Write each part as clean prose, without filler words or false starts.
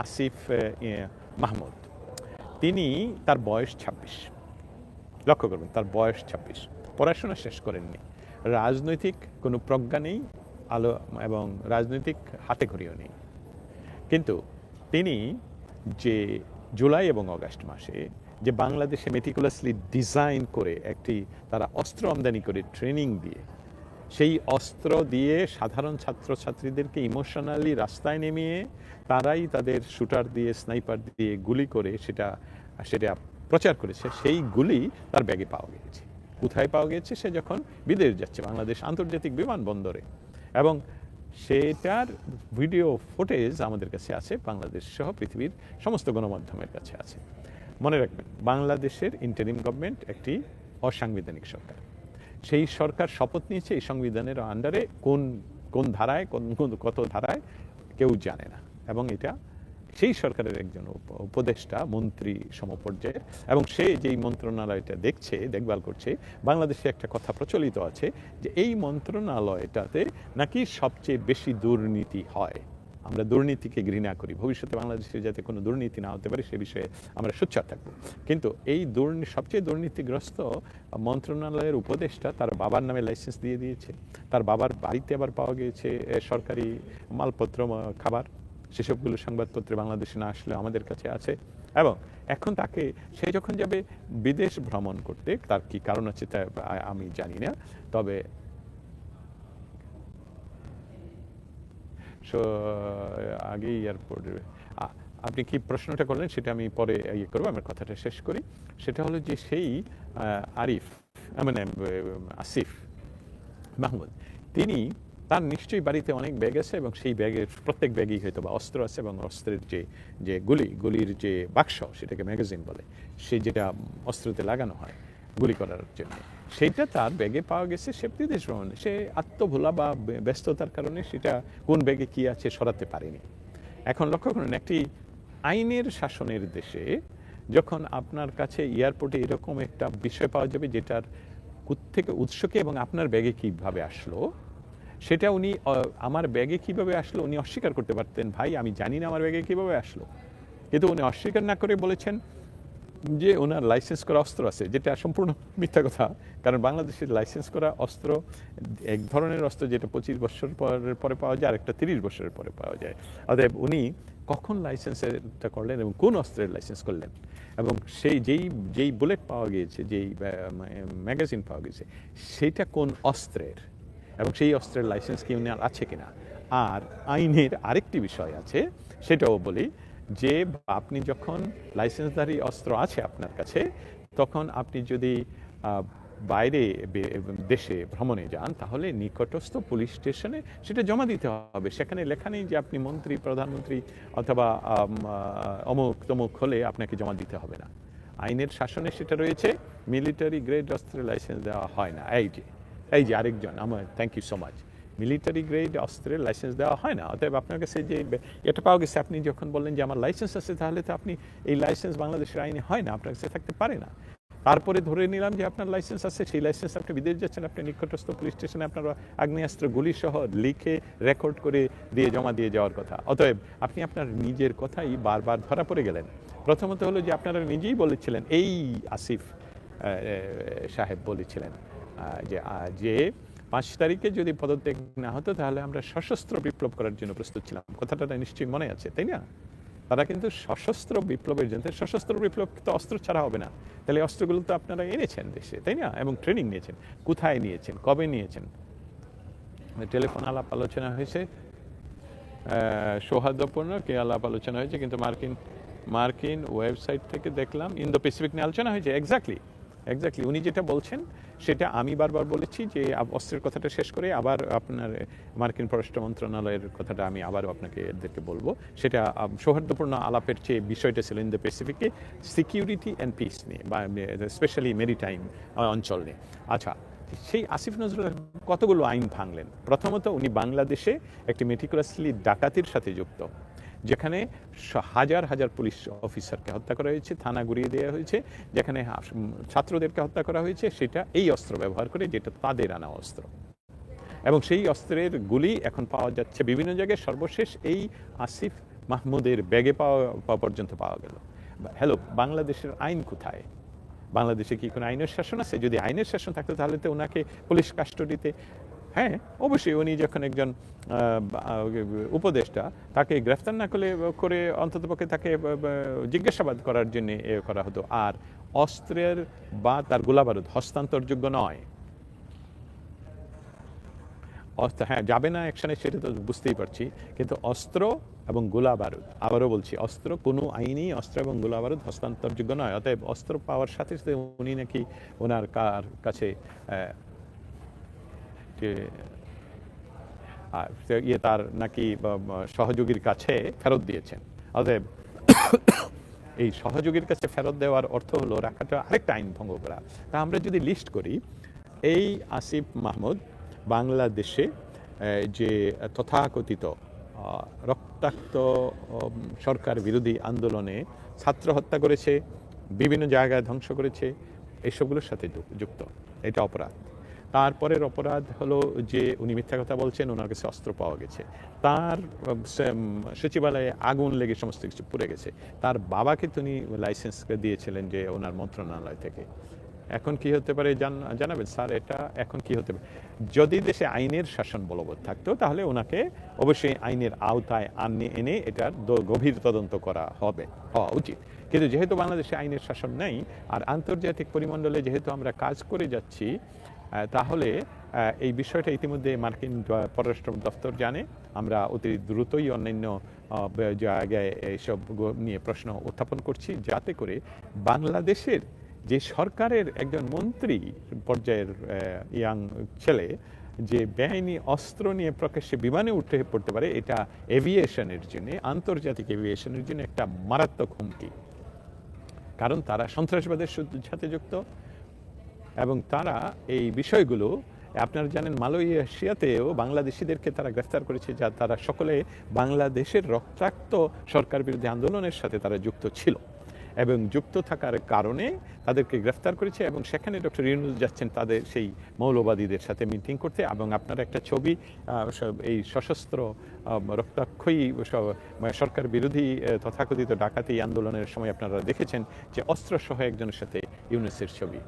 আসিফ মাহমুদ, তিনি তার বয়স ২৬। লক্ষ্য করবেন, তার বয়স ২৬, পড়াশোনা শেষ করেননি, রাজনৈতিক কোনো প্রজ্ঞা নেই, আলো এবং রাজনৈতিক হাতে খড়িও নেই। কিন্তু তিনি যে জুলাই এবং অগাস্ট মাসে যে বাংলাদেশে মেটিকুলাসলি ডিজাইন করে একটি তারা অস্ত্র আমদানি করে ট্রেনিং দিয়ে, সেই অস্ত্র দিয়ে সাধারণ ছাত্রছাত্রীদেরকে ইমোশনালি রাস্তায় নেমিয়ে তারাই তাদের শুটার দিয়ে স্নাইপার দিয়ে গুলি করে সেটা প্রচার করেছে, সেই গুলি তার ব্যাগে পাওয়া গিয়েছে। কোথায় পাওয়া গিয়েছে? সে যখন বিদেশ যাচ্ছে, বাংলাদেশ আন্তর্জাতিক বিমানবন্দরে, এবং সেটার ভিডিও ফুটেজ আমাদের কাছে আছে, বাংলাদেশ সহ পৃথিবীর সমস্ত গণমাধ্যমের কাছে আছে। মনে রাখবেন, বাংলাদেশের ইন্টারিম গভর্নমেন্ট একটি অসাংবিধানিক সরকার। সেই সরকার শপথ নিয়েছে এই সংবিধানের আন্ডারে, কোন ধারায় কত ধারায় কেউ জানে না, এবং এটা সেই সরকারের একজন উপদেষ্টা মন্ত্রী সমপর্যায়ের, এবং সে যেই মন্ত্রণালয়টা দেখভাল করছে, বাংলাদেশে একটা কথা প্রচলিত আছে যে এই মন্ত্রণালয়টাতে নাকি সবচেয়ে বেশি দুর্নীতি হয়। আমরা দুর্নীতিকে ঘৃণা করি, ভবিষ্যতে বাংলাদেশে যাতে কোনো দুর্নীতি না হতে পারে সে বিষয়ে আমরা সোচ্চার থাকবো। কিন্তু এই সবচেয়ে দুর্নীতিগ্রস্ত মন্ত্রণালয়ের উপদেষ্টা তার বাবার নামে লাইসেন্স দিয়ে দিয়েছে, তার বাবার বাড়িতে আবার পাওয়া গিয়েছে সরকারি মালপত্র, খাবার, সেসবগুলো সংবাদপত্রে বাংলাদেশে না আসলে আমাদের কাছে আছে। এবং এখন সে যখন যাবে বিদেশ ভ্রমণ করতে, তার কি কারণ আছে তা আমি জানি না, তবে আগেই এয়ারপোর্টে আপনি কি প্রশ্নটা করলেন সেটা আমি পরে করবো, আমার কথাটা শেষ করি। সেটা হলো যে সেই আসিফ মাহমুদ, তার নিশ্চয়ই বাড়িতে অনেক ব্যাগ আছে, এবং সেই ব্যাগের প্রত্যেক ব্যাগই হয়তো বা অস্ত্র আছে, এবং অস্ত্রের যে গুলির যে বাক্স, সেটাকে ম্যাগাজিন বলে, সে যেটা অস্ত্রতে লাগানো হয় গুলি করার জন্য, সেইটা তার ব্যাগে পাওয়া গেছে। সে বিদেশ ভ্রমণে, সে আত্মভোলা বা ব্যস্ততার কারণে সেটা কোন ব্যাগে কি আছে সরাতে পারেনি। এখন লক্ষ্য করুন, একটি আইনের শাসনের দেশে যখন আপনার কাছে এয়ারপোর্টে এরকম একটা বিষয় পাওয়া যাবে যেটার কোত্থেকে উৎসকে এবং আপনার ব্যাগে কিভাবে আসলো, সেটা উনি আমার ব্যাগে কিভাবে আসলো উনি অস্বীকার করতে পারতেন, ভাই আমি জানি না আমার ব্যাগে কিভাবে আসলো, কিন্তু উনি অস্বীকার না করে বলেছেন যে ওনার লাইসেন্স করা অস্ত্র আছে, যেটা সম্পূর্ণ মিথ্যা কথা। কারণ বাংলাদেশের লাইসেন্স করা অস্ত্র এক ধরনের অস্ত্র যেটা 25 বছর পরে পাওয়া যায়, আর একটা 30 বছরের পরে পাওয়া যায়। অতএব উনি কখন লাইসেন্সটা করলেন এবং কোন অস্ত্রের লাইসেন্স করলেন, এবং সেই যেই বুলেট পাওয়া গিয়েছে, যেই ম্যাগাজিন পাওয়া গেছে, সেইটা কোন অস্ত্রের, এবং সেই অস্ত্রের লাইসেন্স কি উনি আছে কিনা। আর আইনের আরেকটি বিষয় আছে, সেটাও বলি, যে আপনি যখন লাইসেন্সধারী অস্ত্র আছে আপনার কাছে, তখন আপনি যদি বাইরে দেশে ভ্রমণে যান, তাহলে নিকটস্থ পুলিশ স্টেশনে সেটা জমা দিতে হবে। সেখানে লেখা নেই যে আপনি মন্ত্রী, প্রধানমন্ত্রী অথবা অমুক তমুক হলে আপনাকে জমা দিতে হবে না। আইনের শাসনে সেটা রয়েছে। মিলিটারি গ্রেড অস্ত্রের লাইসেন্স দেওয়া হয় না। এই যে আরেকজন, thank you so much, military grade অস্ত্রের লাইসেন্স দেওয়া হয় না। অতএব আপনার কাছে যে এটা পাওয়া গেছে, আপনি যখন বললেন যে আমার লাইসেন্স আছে, তাহলে তো আপনি এই লাইসেন্স বাংলাদেশের আইনে হয় না, আপনার কাছে থাকতে পারে না। তারপরে ধরে নিলাম যে আপনার লাইসেন্স আছে, সেই লাইসেন্স আপনি বিদেশ যাচ্ছেন, আপনি নিকটস্থ পুলিশ স্টেশনে আপনার আগ্নেয়াস্ত্র গুলি সহ লিখে রেকর্ড করে জমা দিয়ে যাওয়ার কথা। অতএব আপনি আপনার নিজের কথাই বারবার ধরা পড়ে গেলেন। প্রথমত হলো যে আপনারা নিজেই বলেছিলেন, এই আসিফ সাহেব বলেছিলেন যে 5 তারিখে যদি পদত্যাগ না হতো তাহলে আমরা সশস্ত্র বিপ্লব করার জন্য প্রস্তুত ছিলাম। কথাটা নিশ্চয়ই মনে আছে, তাই না? তারা কিন্তু সশস্ত্র বিপ্লবের জন্য, সশস্ত্র বিপ্লব তো অস্ত্র ছাড়া হবে না। তাহলে অস্ত্রগুলো তো আপনারা এনেছেন দেশে, তাই না? এবং ট্রেনিং নিয়েছেন, কোথায় নিয়েছেন, কবে নিয়েছেন? টেলিফোন আলাপ আলোচনা হয়েছে, সৌহার্দ্যপূর্ণ কি আলাপ আলোচনা হয়েছে, কিন্তু মার্কিন ওয়েবসাইট থেকে দেখলাম ইন্দো প্যাসিফিক নিয়ে আলোচনা হয়েছে। এক্স্যাক্টলি উনি যেটা বলছেন সেটা আমি বারবার বলেছি, যে অস্ত্রের কথাটা শেষ করে আবার আপনার মার্কিন পররাষ্ট্র মন্ত্রণালয়ের কথাটা আমি আবারও আপনাকে এদেরকে বলবো। সেটা সৌহার্দ্যপূর্ণ আলাপের চেয়ে বিষয়টা ছিল ইন্দো প্যাসিফিকে সিকিউরিটি অ্যান্ড পিস নিয়ে, বা স্পেশালি মেরিটাইম অঞ্চল নিয়ে। আচ্ছা, সেই আসিফ নজরুল কতগুলো আইন ভাঙলেন। প্রথমত, উনি বাংলাদেশে একটি মেটিকুলাসলি ডাকাতির সাথে যুক্ত, যেখানে হাজার হাজার পুলিশ অফিসারকে হত্যা করা হয়েছে, থানা গুড়িয়ে দেওয়া হয়েছে, যেখানে ছাত্রদেরকে হত্যা করা হয়েছে, সেটা এই অস্ত্র ব্যবহার করে, যেটা তাদের আনা অস্ত্র। এবং সেই অস্ত্রের গুলি এখন পাওয়া যাচ্ছে বিভিন্ন জায়গায়। সর্বশেষ এই আসিফ মাহমুদের ব্যাগে পাওয়া পর্যন্ত পাওয়া গেল। হ্যালো, বাংলাদেশের আইন কোথায়? বাংলাদেশে কি কোনো আইনের শাসন আছে? যদি আইনের শাসন থাকতো তাহলে তো ওনাকে পুলিশ কাস্টডিতে, হ্যাঁ অবশ্যই উনি যখন একজন উপদেষ্টা, তাকে গ্রেফতার না করে অন্ততপক্ষে তাকে জিজ্ঞাসাবাদ করার জন্য করা হতো। আর অস্ত্রের বা তার গোলাবারুদ হস্তান্তরযোগ্য নয়। হ্যাঁ যাবে না অ্যাকশনে, সেটা তো বুঝতেই পারছি, কিন্তু অস্ত্র এবং গোলা বারুদ, আবারও বলছি, অস্ত্র কোনো আইনেই অস্ত্র এবং গোলা বারুদ হস্তান্তরযোগ্য নয়। অতএব অস্ত্র পাওয়ার সাথে সাথে উনি নাকি ওনার কাছে তার নাকি সহযোগীর কাছে ফেরত দিয়েছেন। অতএব এই সহযোগীর কাছে ফেরত দেওয়ার অর্থ হলো রাখাটা আরেকটা আইন ভঙ্গ করা। তা আমরা যদি লিস্ট করি, এই আসিফ মাহমুদ বাংলাদেশে যে তথাকথিত রক্তাক্ত সরকার বিরোধী আন্দোলনে ছাত্র হত্যা করেছে, বিভিন্ন জায়গায় ধ্বংস করেছে, এসবগুলোর সাথে যুক্ত, এটা অপরাধ। তারপরের অপরাধ হলো যে উনি মিথ্যা কথা বলছেন, ওনার কাছে অস্ত্র পাওয়া গেছে, তার সচিবালয়ে আগুন লেগে সমস্ত কিছু পুড়ে গেছে, তার বাবাকে তিনি লাইসেন্স দিয়েছিলেন যে ওনার মন্ত্রণালয় থেকে। এখন কি হতে পারে জানাবেন স্যার? এটা এখন কি হতে পারে? যদি দেশে আইনের শাসন বলবৎ থাকতো তাহলে ওনাকে অবশ্যই আইনের আওতায় এনে এটার গভীর তদন্ত হওয়া উচিত। কিন্তু যেহেতু বাংলাদেশে আইনের শাসন নেই, আর আন্তর্জাতিক পরিমণ্ডলে যেহেতু আমরা কাজ করে যাচ্ছি, তাহলে এই বিষয়টা ইতিমধ্যে মার্কিন পররাষ্ট্র দপ্তর জানে। আমরা অতি দ্রুতই অন্যান্য জায়গায় এইসব নিয়ে প্রশ্ন উত্থাপন করছি, যাতে করে বাংলাদেশের যে সরকারের একজন মন্ত্রী পর্যায়ের ইয়াং ছেলে যে বেআইনি অস্ত্র নিয়ে প্রকাশ্যে বিমানে উঠে পড়তে পারে, এটা এভিয়েশনের জন্য, আন্তর্জাতিক এভিয়েশনের জন্য একটা মারাত্মক হুমকি। কারণ তারা সন্ত্রাসবাদের সাথে যুক্ত এবং তারা এই বিষয়গুলো, আপনারা জানেন মালয়েশিয়াতেও বাংলাদেশিদেরকে তারা গ্রেফতার করেছে, যা তারা সকলে বাংলাদেশের রক্তাক্ত সরকার বিরোধী আন্দোলনের সাথে তারা যুক্ত ছিল এবং যুক্ত থাকার কারণে তাদেরকে গ্রেফতার করেছে। এবং সেখানে ডক্টর ইউনূস যাচ্ছেন তাদের সেই মৌলবাদীদের সাথে মিটিং করতে। এবং আপনারা একটা ছবি এই সশস্ত্র রক্তাক্ষয়ী সরকার বিরোধী তথাকথিত ডাকাতি আন্দোলনের সময় আপনারা দেখেছেন যে অস্ত্রসহ একজনের সাথে ইউনূসের ছবি।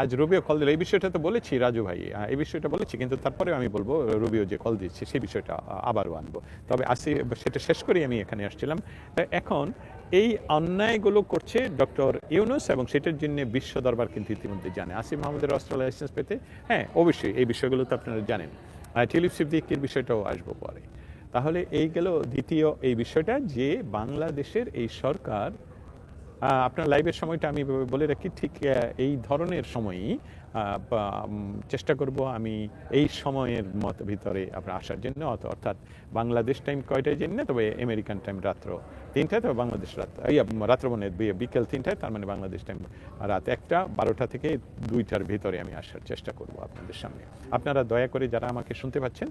আজ রুবিও কল দিল, এই বিষয়টা তো বলেছি রাজু ভাই, এই বিষয়টা বলেছি, কিন্তু তারপরেও আমি বলবো রুবিও যে কল দিচ্ছে সেই বিষয়টা আবারও আনবো। তবে সেটা শেষ করেই আমি এখানে আসছিলাম। এখন এই অন্যায়গুলো করছে ডক্টর ইউনূস এবং সেটার জন্য বিশ্ব দরবার কিন্তু ইতিমধ্যে জানে। আসিফ মাহমুদের অস্ত্র লাইসেন্স পেতে, হ্যাঁ অবশ্যই এই বিষয়গুলো তো আপনারা জানেন। টিউলিপ সিদ্দিকীর বিষয়টাও আসবো পরে। তাহলে এই গেল দ্বিতীয় এই বিষয়টা, যে বাংলাদেশের এই সরকার, আপনার লাইভের সময়টা আমি বলে রাখি, ঠিক এই ধরনের সময়ই চেষ্টা করব আমি এই সময়ের ভিতরে আপনার আসার জন্য, অর্থাৎ বাংলাদেশ টাইম কয়টায় জানি না, তবে আমেরিকান টাইম রাত্র 3টায়, তবে বাংলাদেশ রাত্র মানে বিকেল 3টায়, তার মানে বাংলাদেশ টাইম রাত 1টা, 12টা থেকে 2টার ভিতরে আমি আসার চেষ্টা করব আপনাদের সামনে। আপনারা দয়া করে যারা আমাকে শুনতে পাচ্ছেন,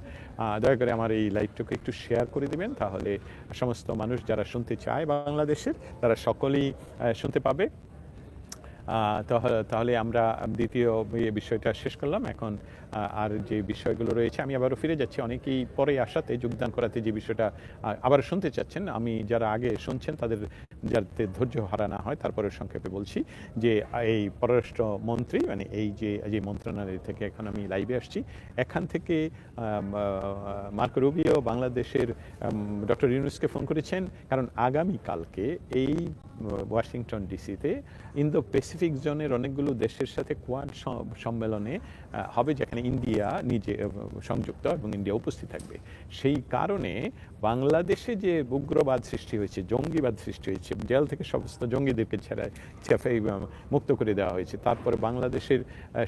দয়া করে আমার এই লাইভটাকে একটু শেয়ার করে দিবেন, তাহলে সমস্ত মানুষ যারা শুনতে চায় বাংলাদেশের, তারা সকলেই শুনতে পাবে। তাহলে আমরা দ্বিতীয় বিষয়টা শেষ করলাম। এখন আর যে বিষয়গুলো রয়েছে, আমি আবারও ফিরে যাচ্ছি অনেকেই পরে আসাতে যোগদান করাতে, যে বিষয়টা আবার শুনতে চাচ্ছেন, আমি যারা আগে শুনছেন তাদের যাতে ধৈর্য হারা না হয়, তারপরে সংক্ষেপে বলছি যে এই পররাষ্ট্র মন্ত্রী, মানে এই যে মন্ত্রণালয় থেকে এখন আমি লাইভে আসছি, এখান থেকে মার্কো রুবিও বাংলাদেশের ডক্টর ইউনূসকে ফোন করেছেন, কারণ আগামীকালকে এই ওয়াশিংটন ডিসিতে ইন্দো প্যাসিফিক জোনের অনেকগুলো দেশের সাথে কোয়াড সম্মেলনে হবে, যেখানে ইন্ডিয়া নিজে সংযুক্ত এবং ইন্ডিয়া উপস্থিত থাকবে। সেই কারণে বাংলাদেশে যে উগ্রবাদ সৃষ্টি হয়েছে, জঙ্গিবাদ সৃষ্টি হয়েছে, জেল থেকে সমস্ত জঙ্গিদেরকে মুক্ত করে দেওয়া হয়েছে, তারপরে বাংলাদেশের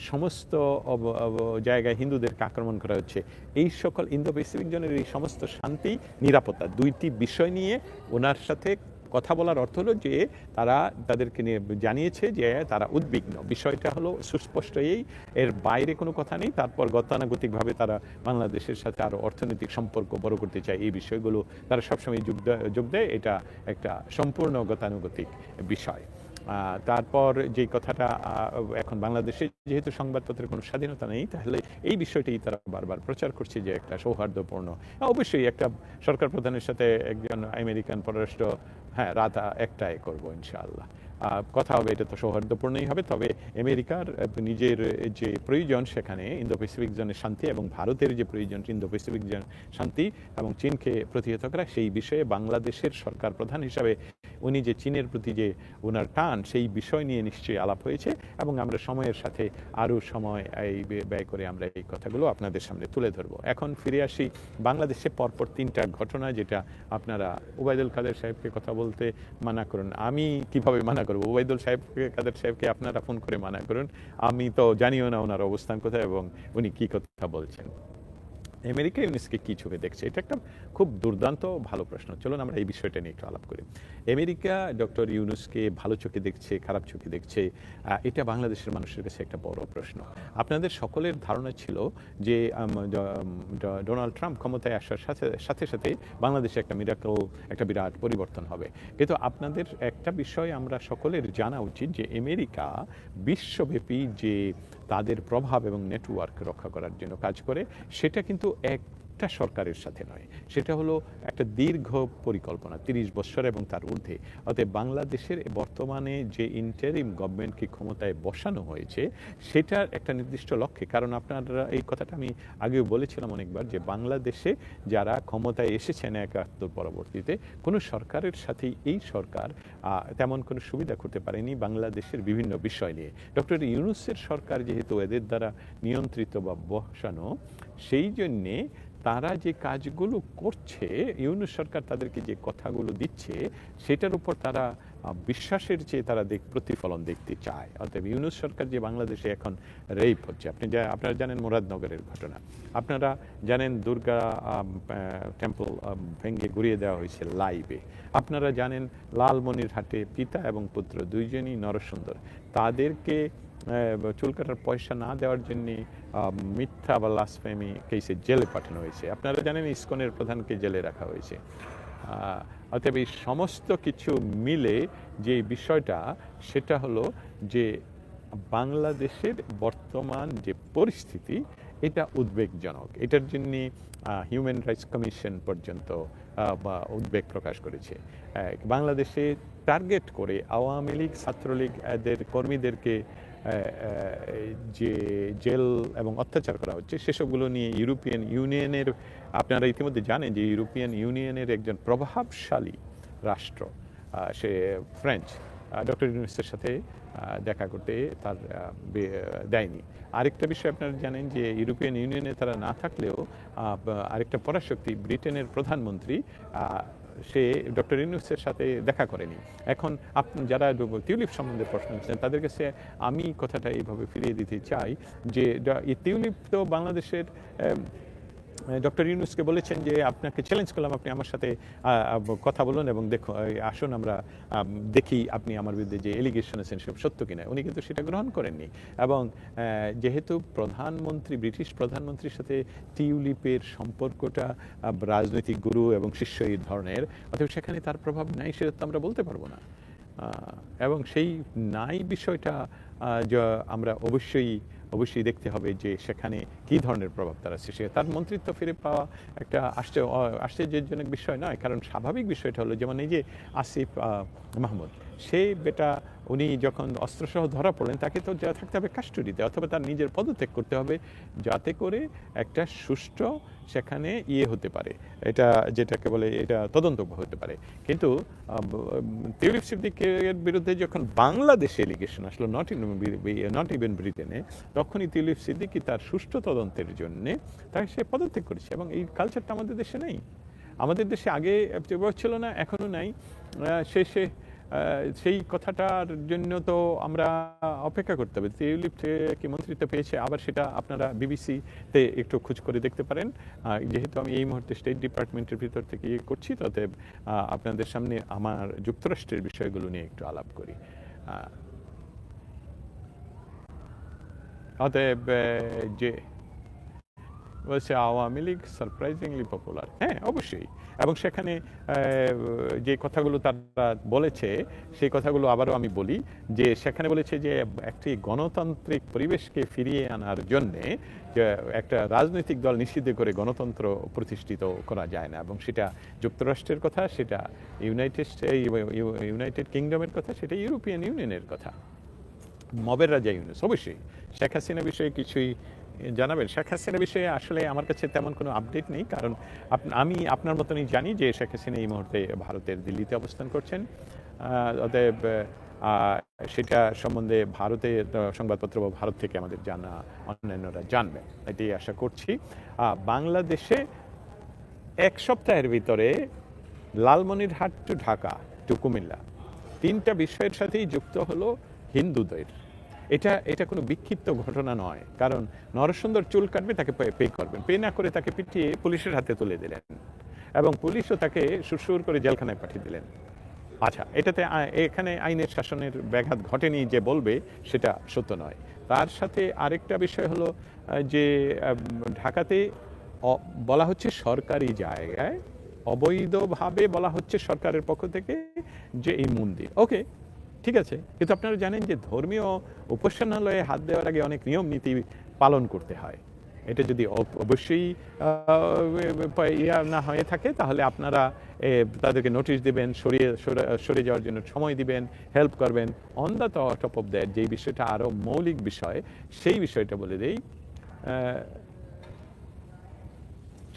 সমস্ত জায়গায় হিন্দুদেরকে আক্রমণ করা হচ্ছে, এই সকল ইন্দো প্যাসিফিক জোনের এই সমস্ত শান্তি, নিরাপত্তা, দুইটি বিষয় নিয়ে ওনার সাথে কথা বলার অর্থ হলো যে তারা তাদেরকে নিয়ে জানিয়েছে যে তারা উদ্বিগ্ন। বিষয়টা হলো সুস্পষ্ট, এর বাইরে কোনো কথা নেই। তারপর গতানুগতিকভাবে তারা বাংলাদেশের সাথে আরও অর্থনৈতিক সম্পর্ক বড় করতে চায়, এই বিষয়গুলো তারা সবসময় যোগ দেয়। এটা একটা সম্পূর্ণ গতানুগতিক বিষয়। তারপর যে কথাটা এখন বাংলাদেশে যেহেতু সংবাদপত্রের কোনো স্বাধীনতা নেই, তাহলে এই বিষয়টি তারা বারবার প্রচার করছে যে একটা সৌহার্দ্যপূর্ণ, অবশ্যই একটা সরকার প্রধানের সাথে একজন আমেরিকান পররাষ্ট্র, হ্যাঁ, রাত একটায় করবো ইনশাআল্লাহ, কথা হবে, এটা তো সৌহার্দ্যপূর্ণই হবে। তবে আমেরিকার নিজের যে প্রয়োজন সেখানে ইন্দো প্যাসিফিক জোনের শান্তি, এবং ভারতের যে প্রয়োজন ইন্দো প্যাসিফিক জোন শান্তি এবং চীনকে প্রতিহত করা, সেই বিষয়ে বাংলাদেশের সরকার প্রধান হিসাবে উনি যে চীনের প্রতি যে ওনার টান, সেই বিষয় নিয়ে নিশ্চয়ই আলাপ হয়েছে, এবং আমরা সময়ের সাথে আরও সময় এই ব্যয় করে আমরা এই কথাগুলো আপনাদের সামনে তুলে ধরবো। এখন ফিরে আসি বাংলাদেশে পরপর 3টা ঘটনা, যেটা আপনারা ওবায়দুল কাদের সাহেবকে কথা বলতে মানা করুন। আমি কিভাবে মানা করবো? ওবায়দুল কাদের সাহেবকে আপনারা ফোন করে মানা করুন, আমি তো জানিও না ওনার অবস্থান কোথায় এবং উনি কি কথা বলছেন। আমেরিকা ইউনুসকে কি চোখে দেখছে? এটা একটা খুব দুর্দান্ত ভালো প্রশ্ন। চলুন আমরা এই বিষয়টা নিয়ে একটু আলাপ করি। আমেরিকা ডক্টর ইউনুসকে ভালো চোখে দেখছে, খারাপ চোখে দেখছে, এটা বাংলাদেশের মানুষের কাছে একটা বড় প্রশ্ন। আপনাদের সকলের ধারণা ছিল যে ডোনাল্ড ট্রাম্প ক্ষমতায় আসার সাথে সাথে বাংলাদেশে একটা মিরাকল, একটা বিরাট পরিবর্তন হবে। কিন্তু আপনাদের একটা বিষয় আমরা সকলের জানা উচিত যে আমেরিকা বিশ্বব্যাপী যে তাদের প্রভাব এবং নেটওয়ার্ক রক্ষা করার জন্য কাজ করে, সেটা কিন্তু একটা সরকারের সাথে নয়, সেটা হলো একটা দীর্ঘ পরিকল্পনা, 30 বছর এবং তার ঊর্ধ্বে। অতএব বাংলাদেশের বর্তমানে যে ইন্টারিম গভর্নমেন্টকে ক্ষমতায় বসানো হয়েছে, সেটার একটা নির্দিষ্ট লক্ষ্যে, কারণ আপনারা এই কথাটা আমি আগেও বলেছিলাম অনেকবার, যে বাংলাদেশে যারা ক্ষমতায় এসেছেন 71 পরবর্তীতে, কোনো সরকারের সাথেই এই সরকার তেমন কোনো সুবিধা করতে পারেনি বাংলাদেশের বিভিন্ন বিষয় নিয়ে। ডক্টর ইউনূসের সরকার যেহেতু এদের দ্বারা নিয়ন্ত্রিত বা বসানো, সেই জন্যে তারা যে কাজগুলো করছে, ইউনূস সরকার তাদেরকে যে কথাগুলো দিচ্ছে, সেটার উপর তারা বিশ্বাসের চেয়ে তারা প্রতিফলন দেখতে চায়। অর্থাৎ ইউনূস সরকার যে বাংলাদেশে এখন রেপ হচ্ছে, আপনারা জানেন মুরাদনগরের ঘটনা, আপনারা জানেন দুর্গা টেম্পল ভেঙে গুড়িয়ে দেওয়া হয়েছে লাইভে, আপনারা জানেন লালমনিরহাটে পিতা এবং পুত্র দুইজনই নরসুন্দর, তাদেরকে চুল কাটার পয়সা না দেওয়ার জন্য মিথ্যা বা লাসফেমি কেসে জেলে পাঠানো হয়েছে, আপনারা জানেন ইসকনের প্রধানকে জেলে রাখা হয়েছে। অতএব এই সমস্ত কিছু মিলে যে বিষয়টা, সেটা হলো যে বাংলাদেশের বর্তমান যে পরিস্থিতি, এটা উদ্বেগজনক। এটার জন্য হিউম্যান রাইটস কমিশন পর্যন্ত বা উদ্বেগ প্রকাশ করেছে। বাংলাদেশে টার্গেট করে আওয়ামী লীগ, ছাত্রলীগ এদের কর্মীদেরকে যে জেল এবং অত্যাচার করা হচ্ছে, সেসবগুলো নিয়ে ইউরোপিয়ান ইউনিয়নের, আপনারা ইতিমধ্যে জানেন যে ইউরোপিয়ান ইউনিয়নের একজন প্রভাবশালী রাষ্ট্র, সে ফ্রেঞ্চ, ডক্টর ইউনূসের সাথে দেখা করতে তার দেয়নি। আরেকটা বিষয় আপনারা জানেন যে ইউরোপিয়ান ইউনিয়নে তারা না থাকলেও আরেকটা পরাশক্তি ব্রিটেনের প্রধানমন্ত্রী, সে ডক্টর ইউনূসের সাথে দেখা করেনি। এখন যারা টিউলিপ সম্বন্ধে প্রশ্ন করছেন, তাদের কাছে আমি কথাটা এইভাবে ফিরিয়ে দিতে চাই যে টিউলিপ তো বাংলাদেশের ডক্টর ইউনূসকে বলেছেন যে আপনাকে চ্যালেঞ্জ করলাম, আপনি আমার সাথে কথা বলুন এবং আসুন আমরা দেখি আপনি আমার বিরুদ্ধে যে এলিগেশন আছেন সব সত্য কিনা। উনি কিন্তু সেটা গ্রহণ করেননি, এবং যেহেতু প্রধানমন্ত্রী, ব্রিটিশ প্রধানমন্ত্রীর সাথে টিউলিপের সম্পর্কটা রাজনৈতিক গুরু এবং শিষ্য এই ধরনের, অথবা সেখানে তার প্রভাব নাই সেটা তো আমরা বলতে পারবো না। এবং সেই নাই বিষয়টা আমরা অবশ্যই দেখতে হবে যে সেখানে কি ধরনের প্রভাব তার আছে। সে তার মন্ত্রিত্ব ফিরে পাওয়া একটা আশ্চর্যজনক বিষয় নয়, কারণ স্বাভাবিক বিষয়টা হলো, যেমন এই যে আসিফ মাহমুদ, সে বেটা উনি যখন অস্ত্রসহ ধরা পড়লেন, তাকে তো থাকতে হবে কাস্টডিতে, অথবা তার নিজের পদত্যাগ করতে হবে, যাতে করে একটা সুষ্ঠু সেখানে হতে পারে, এটা যেটাকে বলে এটা তদন্ত হতে পারে। কিন্তু টিউলিপ সিদ্দিকের বিরুদ্ধে যখন বাংলাদেশে এলিগেশন আসলো, নট ইভেন ব্রিটেনে, তখনই টিউলিপ সিদ্দিকি তার সুষ্ঠু তদন্তের জন্য তাকে সে পদত্যাগ করেছে। এবং এই কালচারটা আমাদের দেশে নেই, আমাদের দেশে আগে ছিল না, এখনো নাই। সেই কথাটার জন্য তো আমরা অপেক্ষা করতে হবে। টিউলিপ কি মন্ত্রিত্ব পেয়েছে, আবার সেটা আপনারা বিবিসিতে একটু খোঁজ করে দেখতে পারেন। যেহেতু আমি এই মুহূর্তে স্টেট ডিপার্টমেন্টের ভিতর থেকে করছি, তবে আপনাদের সামনে আমার যুক্তরাষ্ট্রের বিষয়গুলো নিয়ে একটু আলাপ করি। অতএব যে বলছে আওয়ামী লীগ সারপ্রাইজিংলি পপুলার, হ্যাঁ অবশ্যই এবং সেখানে যে কথাগুলো তারা বলেছে সেই কথাগুলো আবারও আমি বলি যে সেখানে বলেছে যে একটি গণতান্ত্রিক পরিবেশকে ফিরিয়ে আনার জন্যে যে একটা রাজনৈতিক দল নিষিদ্ধ করে গণতন্ত্র প্রতিষ্ঠিত করা যায় না, এবং সেটা যুক্তরাষ্ট্রের কথা, সেটা ইউনাইটেড কিংডমের কথা, সেটা ইউরোপিয়ান ইউনিয়নের কথা, মবের রাজা ইউনুস। অবশ্যই শেখ হাসিনা বিষয়ে কিছুই জানাবেন? শেখ হাসিনা বিষয়ে আসলে আমার কাছে তেমন কোনো আপডেট নেই, কারণ আমি আপনার মতনই জানি যে শেখ হাসিনা এই মুহূর্তে ভারতের দিল্লিতে অবস্থান করছেন। অতএব সেটা সম্বন্ধে ভারতের সংবাদপত্র বা ভারত থেকে আমাদের জানা, অন্যান্যরা জানবেন, এটাই আশা করছি। বাংলাদেশে এক সপ্তাহের ভিতরে লালমনিরহাট টু ঢাকা টু কুমিল্লা 3টা বিষয়ের সাথেই যুক্ত হলো হিন্দুদের। এটা কোনো বিক্ষিপ্ত ঘটনা নয়, কারণ নরসুন্দর চুল কাটবে, তাকে পে করবেন, পে না করে তাকে পিটিয়ে পুলিশের হাতে তুলে দিলেন এবং পুলিশও তাকে সুরসুর করে জেলখানায় পাঠিয়ে দিলেন। আচ্ছা, এখানে আইনের শাসনের ব্যাঘাত ঘটেনি যে বলবে সেটা সত্য নয়। তার সাথে আরেকটা বিষয় হলো যে ঢাকাতে বলা হচ্ছে সরকারি জায়গায় অবৈধভাবে বলা হচ্ছে সরকারের পক্ষ থেকে যে এই মন্দির, ওকে ঠিক আছে, কিন্তু আপনারা জানেন যে ধর্মীয় উপাসনালয়ে হাত দেওয়ার আগে অনেক নিয়ম নীতি পালন করতে হয়। এটা যদি অবশ্যই ইয়া না হয়ে থাকে তাহলে আপনারা তাদেরকে নোটিশ দিবেন, সরে যাওয়ার জন্য সময় দিবেন, হেল্প করবেন। On the top of that যেই বিষয়টা আরও মৌলিক বিষয়, সেই বিষয়টা বলে দেই।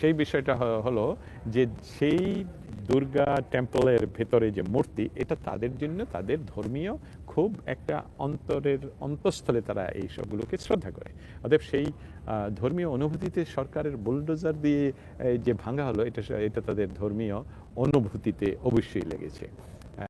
সেই বিষয়টা হলো যে সেই দুর্গা টেম্পলের ভেতরে যে মূর্তি, এটা তাদের জন্য, তাদের ধর্মীয় খুব একটা অন্তঃস্থলে তারা এই সবগুলোকে শ্রদ্ধা করে। অতএব সেই ধর্মীয় অনুভূতিতে সরকারের বুলডোজার দিয়ে যে ভাঙা হলো, এটা তাদের ধর্মীয় অনুভূতিতে অবশ্যই লেগেছে।